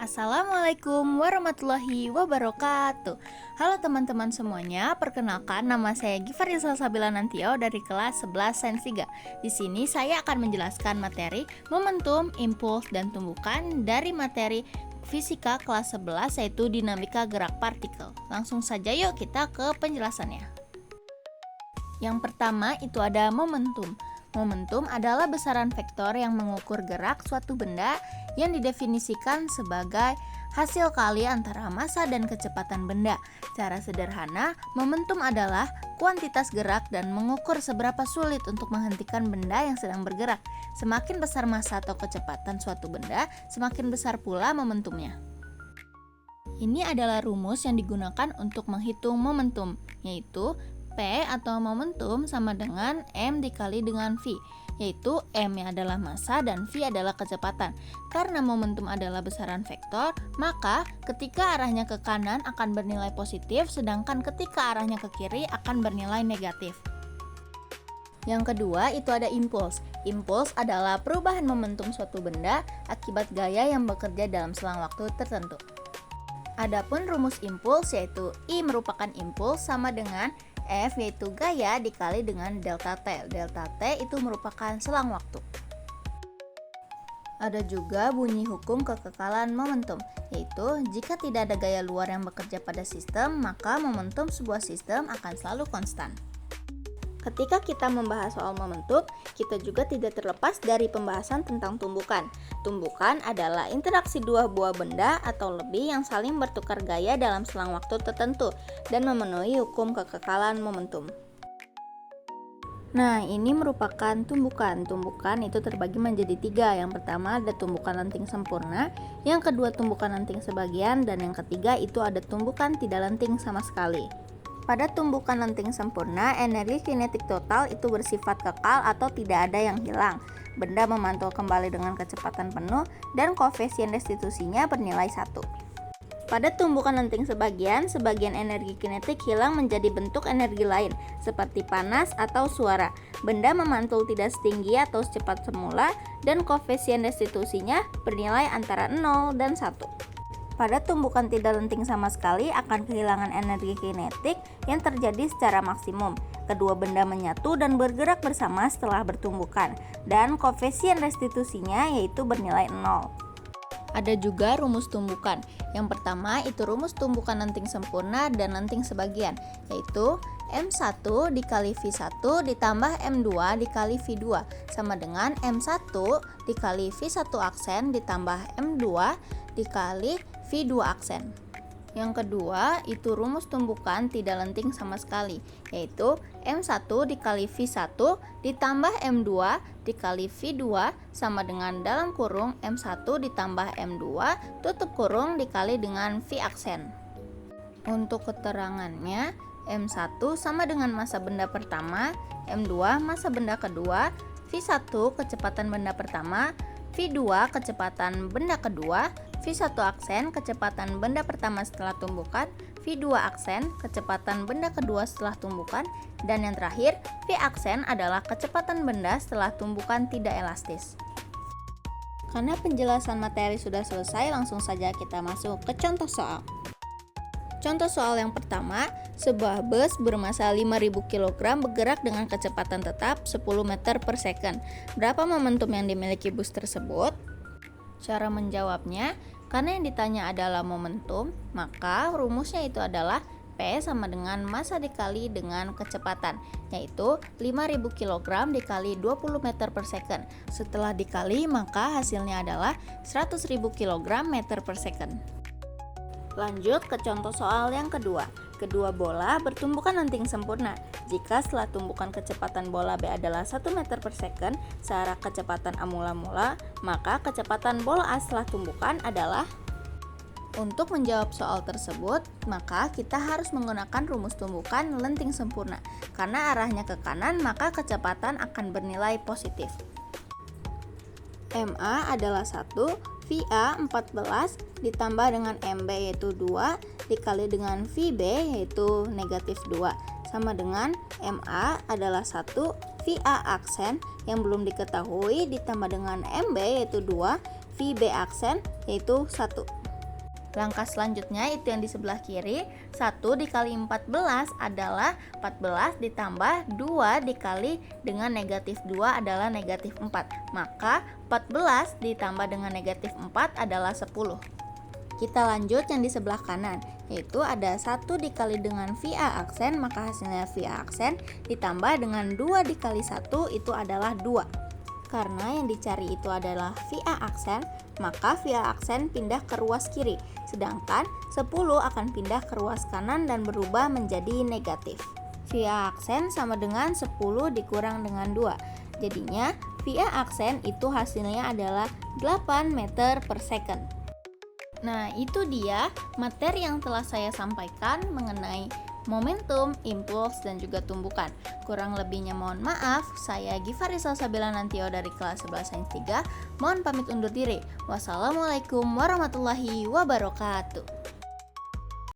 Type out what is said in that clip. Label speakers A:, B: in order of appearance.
A: Assalamualaikum warahmatullahi wabarakatuh. Halo teman-teman semuanya, perkenalkan nama saya Givari Salsabila Nantio dari kelas 11 Sains 3. Di sini saya akan menjelaskan materi momentum, impuls, dan tumbukan dari materi fisika kelas 11 yaitu dinamika gerak partikel. Langsung saja yuk kita ke penjelasannya. Yang pertama itu ada momentum. Momentum adalah besaran vektor yang mengukur gerak suatu benda yang didefinisikan sebagai hasil kali antara massa dan kecepatan benda. Secara sederhana, momentum adalah kuantitas gerak dan mengukur seberapa sulit untuk menghentikan benda yang sedang bergerak. Semakin besar massa atau kecepatan suatu benda, semakin besar pula momentumnya. Ini adalah rumus yang digunakan untuk menghitung momentum, yaitu P atau momentum sama dengan M dikali dengan V, yaitu M adalah massa dan V adalah kecepatan. Karena momentum adalah besaran vektor, maka ketika arahnya ke kanan akan bernilai positif, sedangkan ketika arahnya ke kiri akan bernilai negatif. Yang kedua itu ada impuls. Impuls adalah perubahan momentum suatu benda akibat gaya yang bekerja dalam selang waktu tertentu. Adapun rumus impuls yaitu I merupakan impuls sama dengan F yaitu gaya dikali dengan delta T. Delta T itu merupakan selang waktu. Ada juga bunyi hukum kekekalan momentum, yaitu jika tidak ada gaya luar yang bekerja pada sistem, maka momentum sebuah sistem akan selalu konstan. Ketika kita membahas soal momentum, kita juga tidak terlepas dari pembahasan tentang tumbukan. Tumbukan adalah interaksi dua buah benda atau lebih yang saling bertukar gaya dalam selang waktu tertentu dan memenuhi hukum kekekalan momentum. Nah, ini merupakan tumbukan. Tumbukan itu terbagi menjadi tiga. Yang pertama ada tumbukan lenting sempurna, yang kedua tumbukan lenting sebagian, dan yang ketiga itu ada tumbukan tidak lenting sama sekali. Pada tumbukan lenting sempurna, energi kinetik total itu bersifat kekal atau tidak ada yang hilang. Benda memantul kembali dengan kecepatan penuh dan koefisien restitusinya bernilai 1. Pada tumbukan lenting sebagian energi kinetik hilang menjadi bentuk energi lain, seperti panas atau suara. Benda memantul tidak setinggi atau secepat semula dan koefisien restitusinya bernilai antara 0 dan 1. Pada tumbukan tidak lenting sama sekali akan kehilangan energi kinetik yang terjadi secara maksimum. Kedua benda menyatu dan bergerak bersama setelah bertumbukan, dan koefisien restitusinya yaitu bernilai 0. Ada juga rumus tumbukan. Yang pertama itu rumus tumbukan lenting sempurna dan lenting sebagian, yaitu M1 dikali V1 ditambah M2 dikali V2 sama dengan M1 dikali V1 aksen ditambah M2 dikali V2 aksen. Yang kedua itu rumus tumbukan tidak lenting sama sekali, yaitu M1 dikali V1 ditambah M2 dikali V2 sama dengan dalam kurung M1 ditambah M2 tutup kurung dikali dengan V aksen. Untuk keterangannya, M1 sama dengan massa benda pertama, M2 massa benda kedua, V1 kecepatan benda pertama, V2 kecepatan benda kedua, V1 aksen kecepatan benda pertama setelah tumbukan, V2 aksen kecepatan benda kedua setelah tumbukan, dan yang terakhir V aksen adalah kecepatan benda setelah tumbukan tidak elastis. Karena penjelasan materi sudah selesai, langsung saja kita masuk ke contoh soal. Contoh soal yang pertama, sebuah bus bermassa 5.000 kg bergerak dengan kecepatan tetap 10 meter per second. Berapa momentum yang dimiliki bus tersebut? Cara menjawabnya, karena yang ditanya adalah momentum, maka rumusnya itu adalah P sama dengan massa dikali dengan kecepatan, yaitu 5.000 kg dikali 20 meter per second. Setelah dikali, maka hasilnya adalah 100.000 kg meter per second. Lanjut ke contoh soal yang kedua. Kedua bola bertumbukan lenting sempurna. Jika setelah tumbukan kecepatan bola B adalah 1 meter per second searah kecepatan A mula-mula, maka kecepatan bola A setelah tumbukan adalah. Untuk menjawab soal tersebut, maka kita harus menggunakan rumus tumbukan lenting sempurna. Karena arahnya ke kanan, maka kecepatan akan bernilai positif. MA adalah 1, VA 14 ditambah dengan MB yaitu 2 dikali dengan VB yaitu negatif 2 sama dengan MA adalah 1, VA aksen yang belum diketahui ditambah dengan MB yaitu 2, VB aksen yaitu 1. Langkah selanjutnya itu yang di sebelah kiri. 1 dikali 14 adalah 14 ditambah 2 dikali dengan negatif 2 adalah negatif 4. Maka 14 ditambah dengan negatif 4 adalah 10. Kita lanjut yang di sebelah kanan, yaitu ada 1 dikali dengan VA aksen, maka hasilnya VA aksen ditambah dengan 2 dikali 1 itu adalah 2. Karena yang dicari itu adalah VA aksen, maka VA aksen pindah ke ruas kiri, sedangkan 10 akan pindah ke ruas kanan dan berubah menjadi negatif. VA aksen sama dengan 10 dikurang dengan 2. Jadinya VA aksen itu hasilnya adalah 8 meter per second. Nah, itu dia materi yang telah saya sampaikan mengenai momentum, impuls, dan juga tumbukan. Kurang lebihnya mohon maaf. Saya Gifarisa Sabila Nantio dari kelas 11 Sains 3. Mohon pamit undur diri. Wassalamualaikum warahmatullahi wabarakatuh.